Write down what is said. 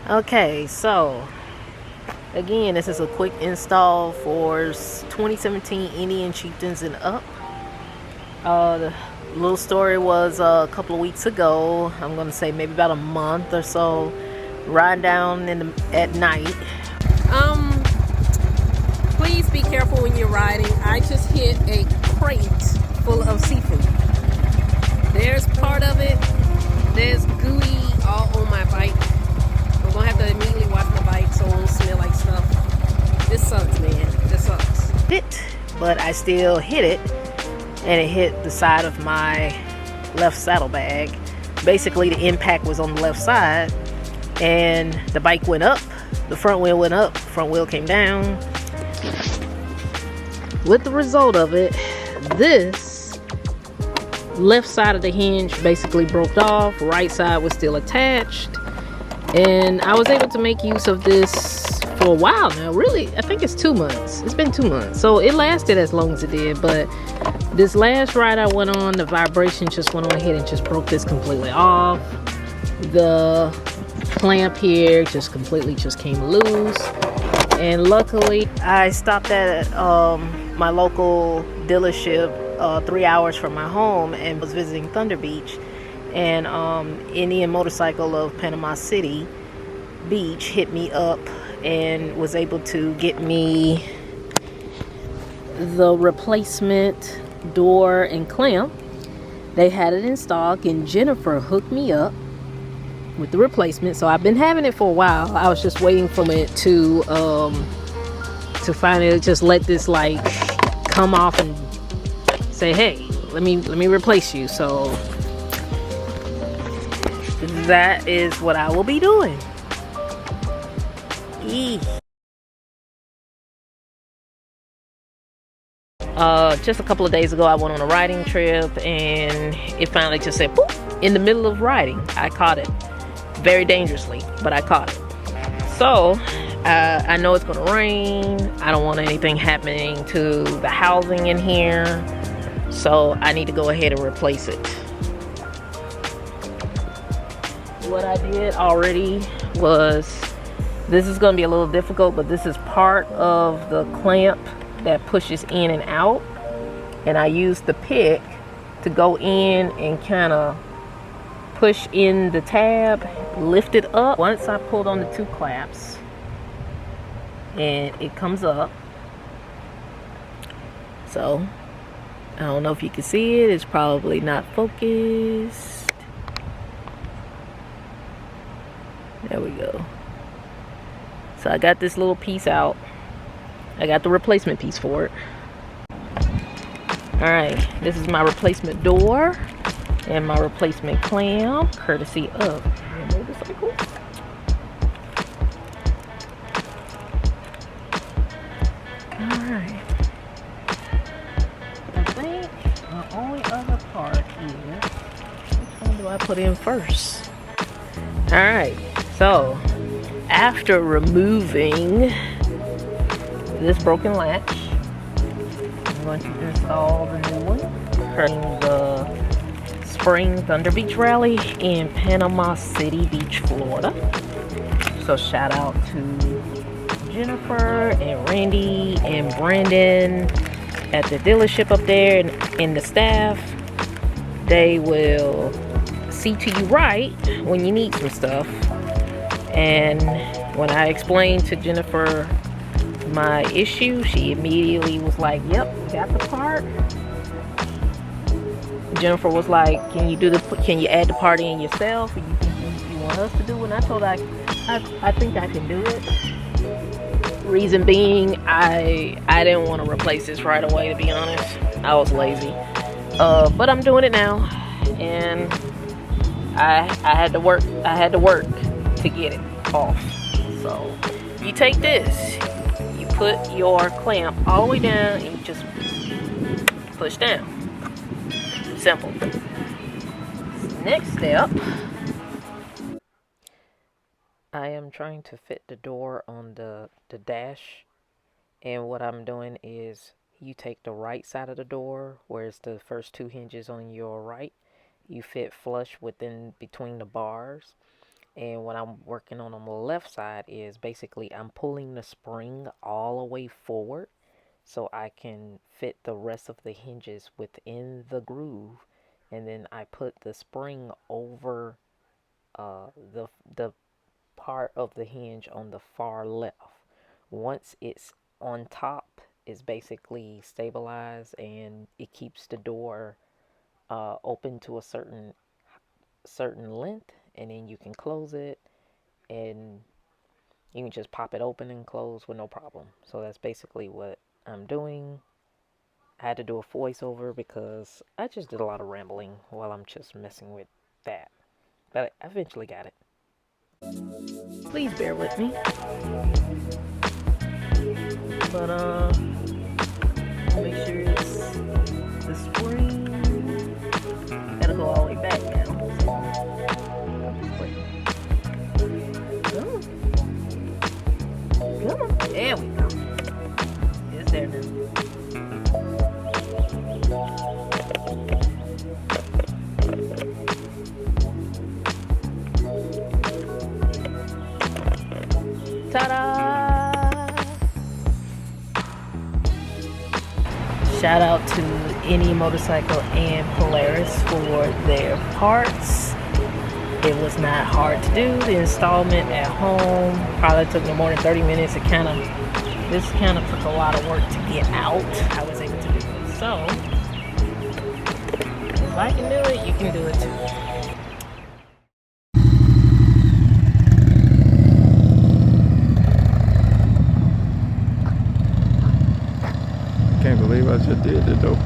Okay, so again, this is a quick install for 2017 Indian Chieftains and up. The little story was a couple of weeks ago. I'm gonna say maybe about a month or so. Riding down at night. Um, Please be careful when you're riding. I just hit a crate full of seafood. There's part of it. There's gooey all on my bike. I'm gonna have to immediately wash my bike so it won't smell like stuff. This sucks, man. This sucks. But I still hit it, and it hit the side of my left saddlebag. Basically, the impact was on the left side, and the bike went up. The front wheel went up. Front wheel came down. With the result of it, this left side of the hinge basically broke off. Right side was still attached, and I was able to make use of this for a while now. Really, I think it's 2 months. It's been 2 months, so it lasted as long as it did. But this last ride I went on, the vibration just went on ahead and just broke this completely off. The clamp here just completely just came loose, and luckily I stopped at my local dealership 3 hours from my home and was visiting Thunder Beach, and Indian Motorcycle of Panama City Beach hit me up and was able to get me the replacement door and clamp. They had it in stock, and Jennifer hooked me up with the replacement. So I've been having it for a while. I was just waiting for it to finally just let this like come off and say, hey, let me replace you. So that is what I will be doing. Just a couple of days ago I went on a riding trip, and it finally just said boop in the middle of riding. I caught it very dangerously, but I caught it. So I know it's gonna rain. I don't want anything happening to the housing in here, so I need to go ahead and replace it. What I did already was, this is gonna be a little difficult, but this is part of the clamp that pushes in and out, and I used the pick to go in and kind of push in the tab, lift it up. Once I pulled on the 2 clamps, and it comes up. So I don't know if you can see it. It's probably not focused. There we go. So I got this little piece out. I got the replacement piece for it. Alright, this is my replacement door and my replacement clamp, courtesy of Motorcycle. Alright. I think the only other part is, which one do I put in first? Alright, so after removing this broken latch, I'm going to install the new one for the Spring Thunder Beach Rally in Panama City Beach, Florida. So shout out to Jennifer and Randy and Brandon at the dealership up there, and the staff. They will see to you right when you need some stuff. And when I explained to Jennifer my issue, she immediately was like, yep, got the part. Jennifer was like, can you add the part in yourself, or you want us to do it? And I told her I think I can do it. Reason being, I didn't want to replace this right away, to be honest. I was lazy. But I'm doing it now, and I had to work to get it off. So you take this, you put your clamp all the way down, and you just push down. Simple. Next step, I am trying to fit the door on the dash, and what I'm doing is, you take the right side of the door, whereas the first 2 hinges on your right, you fit flush between the bars, And what I'm working on the left side is basically I'm pulling the spring all the way forward so I can fit the rest of the hinges within the groove. And then I put the spring over the part of the hinge on the far left. Once it's on top, it's basically stabilized and it keeps the door open to a certain length, and then you can close it and you can just pop it open and close with no problem. So that's basically what I'm doing. I had to do a voiceover because I just did a lot of rambling while I'm just messing with that. But I eventually got it. Please bear with me. But make sure it's the spring. Gotta go all the way back now. Come on. There we go. It's there now. Ta-da! Shout out to Indian Motorcycle and Polaris for their parts. It was not hard to do. The installment at home probably took no more than 30 minutes. This kind of took a lot of work to get out. I was able to do it. So, if I can do it, you can do it too. Can't believe I just did it though.